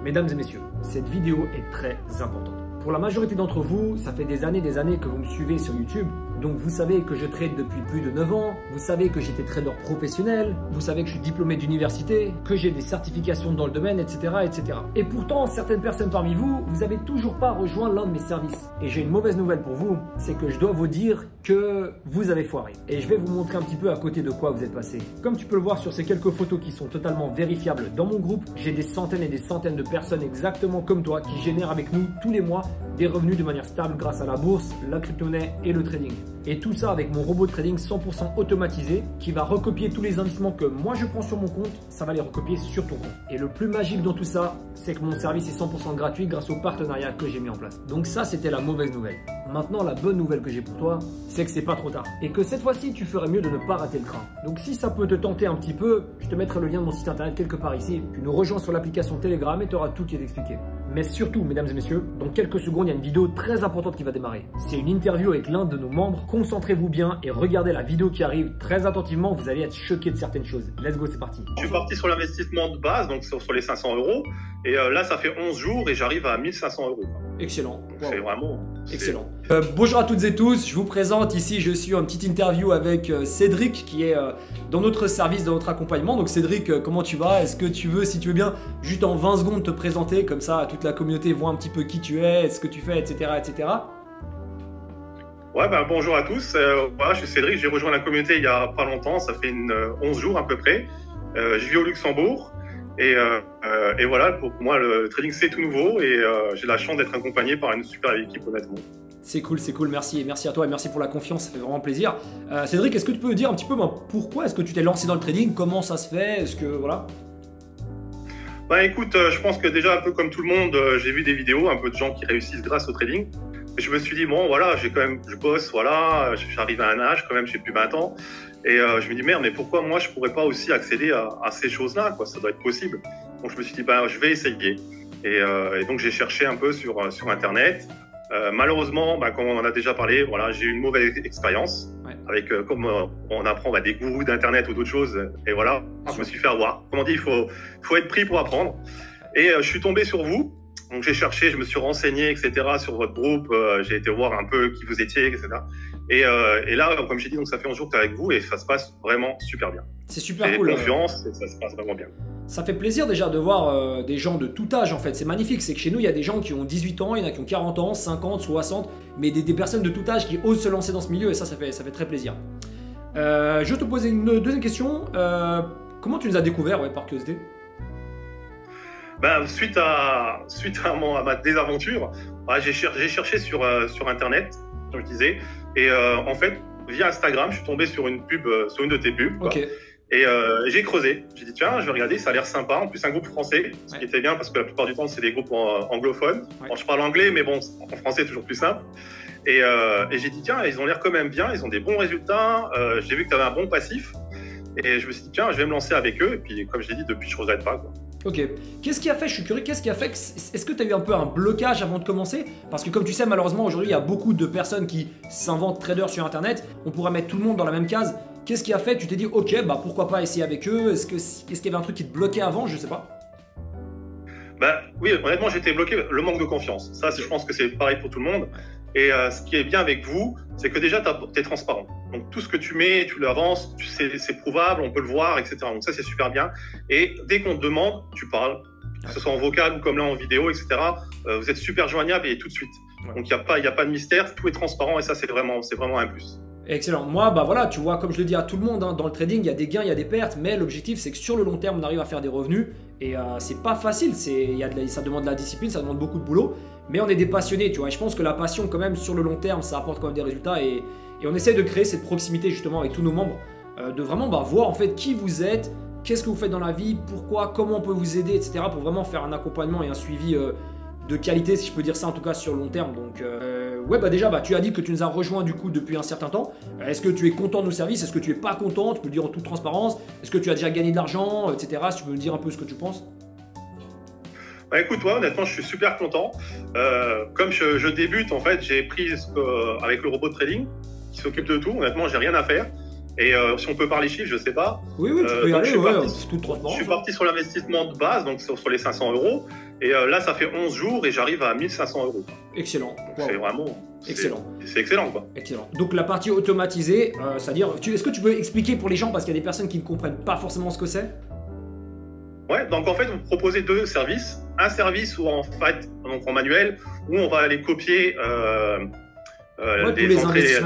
Mesdames et messieurs, cette vidéo est très importante. Pour la majorité d'entre vous, ça fait des années que vous me suivez sur YouTube. Donc vous savez que je trade depuis plus de 9 ans, vous savez que j'étais trader professionnel, vous savez que je suis diplômé d'université, que j'ai des certifications dans le domaine, etc., etc. Et pourtant, certaines personnes parmi vous, vous n'avez toujours pas rejoint l'un de mes services. Et j'ai une mauvaise nouvelle pour vous, c'est que je dois vous dire que vous avez foiré. Et je vais vous montrer un petit peu à côté de quoi vous êtes passé. Comme tu peux le voir sur ces quelques photos qui sont totalement vérifiables dans mon groupe, j'ai des centaines et des centaines de personnes exactement comme toi qui génèrent avec nous tous les mois des revenus de manière stable grâce à la bourse, la crypto-monnaie et le trading. Et tout ça avec mon robot de trading 100% automatisé qui va recopier tous les investissements que moi je prends sur mon compte, ça va les recopier sur ton compte. Et le plus magique dans tout ça, c'est que mon service est 100% gratuit grâce au partenariat que j'ai mis en place. Donc ça, c'était la mauvaise nouvelle. Maintenant, la bonne nouvelle que j'ai pour toi, c'est que c'est pas trop tard. Et que cette fois-ci, tu ferais mieux de ne pas rater le train. Donc si ça peut te tenter un petit peu, je te mettrai le lien de mon site internet quelque part ici. Tu nous rejoins sur l'application Telegram et tu auras tout qui est expliqué. Mais surtout, mesdames et messieurs, dans quelques secondes, il y a une vidéo très importante qui va démarrer. C'est une interview avec l'un de nos membres. Concentrez-vous bien et regardez la vidéo qui arrive très attentivement. Vous allez être choqués de certaines choses. Let's go, c'est parti. Je suis parti sur l'investissement de base, donc sur les 500 euros. Et là, ça fait 11 jours et j'arrive à 1500 euros. Excellent. Wow. C'est vraiment... Excellent. Bonjour à toutes et tous, je vous présente ici, je suis en petite interview avec Cédric qui est dans notre service, dans notre accompagnement. Donc Cédric, comment tu vas? Est-ce que tu veux, si tu veux bien, juste en 20 secondes te présenter, comme ça toute la communauté voit un petit peu qui tu es, ce que tu fais, etc. etc. Ouais, bonjour à tous, voilà, je suis Cédric, j'ai rejoint la communauté il y a pas longtemps, ça fait 11 jours à peu près. Je vis au Luxembourg. Et voilà, pour moi, le trading, c'est tout nouveau et j'ai la chance d'être accompagné par une super équipe, honnêtement. C'est cool, merci à toi et merci pour la confiance, ça fait vraiment plaisir. Cédric, est-ce que tu peux me dire un petit peu pourquoi est-ce que tu t'es lancé dans le trading? Comment ça se fait? Est-ce que, voilà. Écoute, je pense que déjà, un peu comme tout le monde, j'ai vu des vidéos, un peu de gens qui réussissent grâce au trading. Et je me suis dit, bon, voilà, je bosse, voilà, j'arrive à un âge, quand même, j'ai plus 20 ans. Et je me dis, merde, mais pourquoi moi, je pourrais pas aussi accéder à ces choses-là, quoi, ça doit être possible. Donc, je me suis dit, je vais essayer. Et donc, j'ai cherché un peu sur Internet. Malheureusement, comme on en a déjà parlé, voilà, j'ai eu une mauvaise expérience. Ouais. Avec, comme on apprend des gourous d'Internet ou d'autres choses. Et voilà, je me suis fait avoir. Comme on dit, il faut être pris pour apprendre. Et je suis tombé sur vous. Donc, j'ai cherché, je me suis renseigné, etc. sur votre groupe. J'ai été voir un peu qui vous étiez, etc. Et là, comme j'ai dit, donc ça fait 11 jours que tu es avec vous et ça se passe vraiment super bien. C'est super cool. J'ai confiance et ça se passe vraiment bien. Ça fait plaisir déjà de voir des gens de tout âge en fait. C'est magnifique. C'est que chez nous, il y a des gens qui ont 18 ans, il y en a qui ont 40 ans, 50, 60, mais des personnes de tout âge qui osent se lancer dans ce milieu et ça fait très plaisir. Je vais te poser une deuxième question. Comment tu nous as découvert, par curiosité? Suite à ma désaventure, j'ai cherché sur Internet, comme je disais, et en fait, via Instagram, je suis tombé sur une pub, sur une de tes pubs. Okay. Et j'ai creusé. J'ai dit, tiens, je vais regarder, ça a l'air sympa. En plus, un groupe français, ce qui était bien parce que la plupart du temps, c'est des groupes anglophones. Ouais. Bon, je parle anglais, mais bon, en français, c'est toujours plus simple. Et j'ai dit, tiens, ils ont l'air quand même bien, ils ont des bons résultats. J'ai vu que tu avais un bon passif. Et je me suis dit, tiens, je vais me lancer avec eux. Et puis, comme je l'ai dit, depuis, je ne regrette pas, quoi. Ok. Qu'est-ce qui a fait, je suis curieux, qu'est-ce qui a fait, est-ce que tu as eu un peu un blocage avant de commencer? Parce que comme tu sais, malheureusement, aujourd'hui, il y a beaucoup de personnes qui s'inventent traders sur Internet. On pourrait mettre tout le monde dans la même case. Qu'est-ce qui a fait que tu t'es dit, ok, pourquoi pas essayer avec eux? Est-ce qu'il y avait un truc qui te bloquait avant? Je sais pas. Oui, honnêtement, j'étais bloqué. Le manque de confiance. Ça, je pense que c'est pareil pour tout le monde. Et ce qui est bien avec vous, c'est que déjà, tu es transparent. Donc, tout ce que tu mets, tu l'avances, c'est prouvable, on peut le voir, etc. Donc, ça, c'est super bien. Et dès qu'on te demande, tu parles, que ce soit en vocal ou comme là en vidéo, etc. Vous êtes super joignable et tout de suite. Donc, il n'y a pas de mystère, tout est transparent et ça, c'est vraiment un plus. Excellent. Moi, voilà, tu vois, comme je le dis à tout le monde, dans le trading, il y a des gains, il y a des pertes, mais l'objectif, c'est que sur le long terme, on arrive à faire des revenus. Et c'est pas facile, ça demande de la discipline, ça demande beaucoup de boulot, mais on est des passionnés, tu vois. Et je pense que la passion, quand même, sur le long terme, ça apporte quand même des résultats. Et on essaie de créer cette proximité, justement, avec tous nos membres, de vraiment voir, en fait, qui vous êtes, qu'est-ce que vous faites dans la vie, pourquoi, comment on peut vous aider, etc. pour vraiment faire un accompagnement et un suivi de qualité, si je peux dire ça, en tout cas, sur le long terme. Donc, déjà, tu as dit que tu nous as rejoints du coup depuis un certain temps. Est-ce que tu es content de nos services? Est-ce que tu es pas content? Tu peux le dire en toute transparence. Est-ce que tu as déjà gagné de l'argent, etc. Si tu peux me dire un peu ce que tu penses. Écoute, honnêtement, je suis super content. Comme je débute, en fait, j'ai pris avec le robot de trading qui s'occupe de tout. Honnêtement, j'ai rien à faire. Et si on peut parler chiffres, je sais pas. Oui, tu peux y aller, tout je suis parti sur l'investissement de base, donc sur les 500 euros. Et là, ça fait 11 jours et j'arrive à 1500 euros. Excellent. Wow. C'est vraiment... Excellent. C'est excellent, quoi. Excellent. Donc la partie automatisée, c'est-à-dire, est-ce que tu peux expliquer pour les gens, parce qu'il y a des personnes qui ne comprennent pas forcément ce que c'est? Ouais, donc en fait, vous proposez deux services. Un service où en fait, donc en manuel, où on va aller copier les entrées,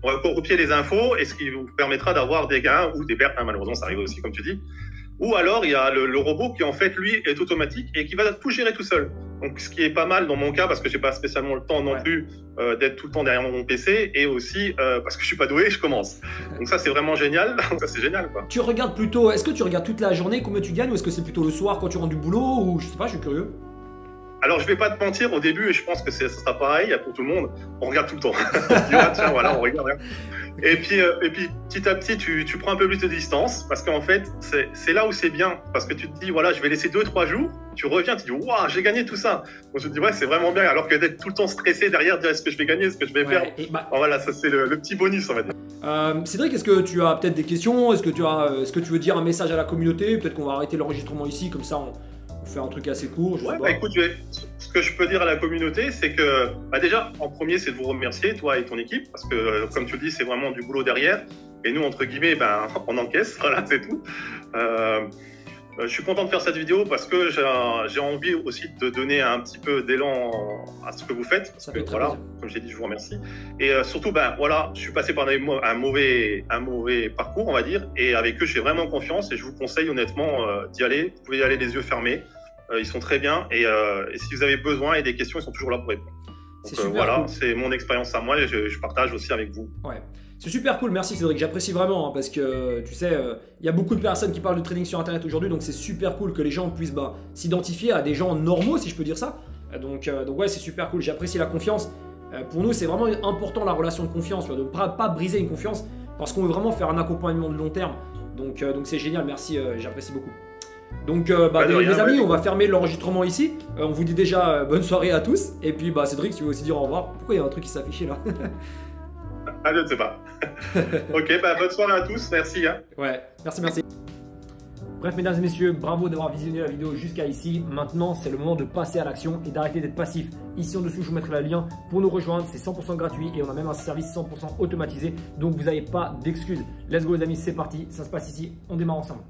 on va copier les infos, et ce qui vous permettra d'avoir des gains ou des pertes, hein, malheureusement ça arrive aussi comme tu dis. Ou alors il y a le robot qui en fait lui est automatique et qui va tout gérer tout seul. Donc ce qui est pas mal dans mon cas, parce que j'ai pas spécialement le temps non plus d'être tout le temps derrière mon PC, et aussi parce que je suis pas doué, je commence. Donc ça c'est vraiment génial, ça c'est génial, quoi. Tu regardes plutôt, est-ce que tu regardes toute la journée combien tu gagnes, ou est-ce que c'est plutôt le soir quand tu rentres du boulot, ou je sais pas, je suis curieux. Alors, je vais pas te mentir, au début, et je pense que ça sera pareil pour tout le monde, on regarde tout le temps. Tiens, voilà, on regarde. Et puis, petit à petit, tu prends un peu plus de distance, parce qu'en fait, c'est là où c'est bien, parce que tu te dis, voilà, je vais laisser 2-3 jours, tu reviens, tu te dis, waouh, j'ai gagné tout ça. Donc, tu te dis, ouais, c'est vraiment bien, alors que d'être tout le temps stressé derrière, dire, est-ce que je vais gagner, est-ce que je vais perdre. Voilà, ça, c'est le petit bonus, on va dire. Cédric, est-ce que tu as peut-être des questions? Est-ce que tu veux dire un message à la communauté? Peut-être qu'on va arrêter l'enregistrement ici, comme ça, on fait un truc assez court. Écoute, ce que je peux dire à la communauté, c'est que déjà, en premier, c'est de vous remercier, toi et ton équipe, parce que, comme tu le dis, c'est vraiment du boulot derrière. Et nous, entre guillemets, on encaisse, voilà, c'est tout. Je suis content de faire cette vidéo parce que j'ai envie aussi de donner un petit peu d'élan à ce que vous faites. Ça fait très voilà, comme j'ai dit, je vous remercie. Et surtout, voilà, je suis passé par un mauvais parcours, on va dire. Et avec eux, j'ai vraiment confiance et je vous conseille honnêtement d'y aller. Vous pouvez y aller les yeux fermés. Ils sont très bien. Et si vous avez besoin et des questions, ils sont toujours là pour répondre. Donc voilà, cool. C'est mon expérience à moi et je partage aussi avec vous. Ouais. C'est super cool, merci Cédric, j'apprécie vraiment, hein, parce que tu sais, y a beaucoup de personnes qui parlent de trading sur internet aujourd'hui, donc c'est super cool que les gens puissent s'identifier à des gens normaux, si je peux dire ça. Donc ouais, c'est super cool, j'apprécie la confiance. Pour nous, c'est vraiment important la relation de confiance, tu vois, de ne pas briser une confiance, parce qu'on veut vraiment faire un accompagnement de long terme. Donc c'est génial, merci, j'apprécie beaucoup. Donc les amis, on va fermer l'enregistrement ici. On vous dit déjà bonne soirée à tous. Et puis Cédric, tu veux aussi dire au revoir. Pourquoi il y a un truc qui s'affichait là? Ah, je ne sais pas. Ok, bonne soirée à tous, merci. Hein. Ouais, merci. Bref, mesdames et messieurs, bravo d'avoir visionné la vidéo jusqu'à ici. Maintenant, c'est le moment de passer à l'action et d'arrêter d'être passif. Ici en dessous, je vous mettrai le lien pour nous rejoindre. C'est 100% gratuit et on a même un service 100% automatisé. Donc, vous n'avez pas d'excuses. Let's go les amis, c'est parti. Ça se passe ici. On démarre ensemble.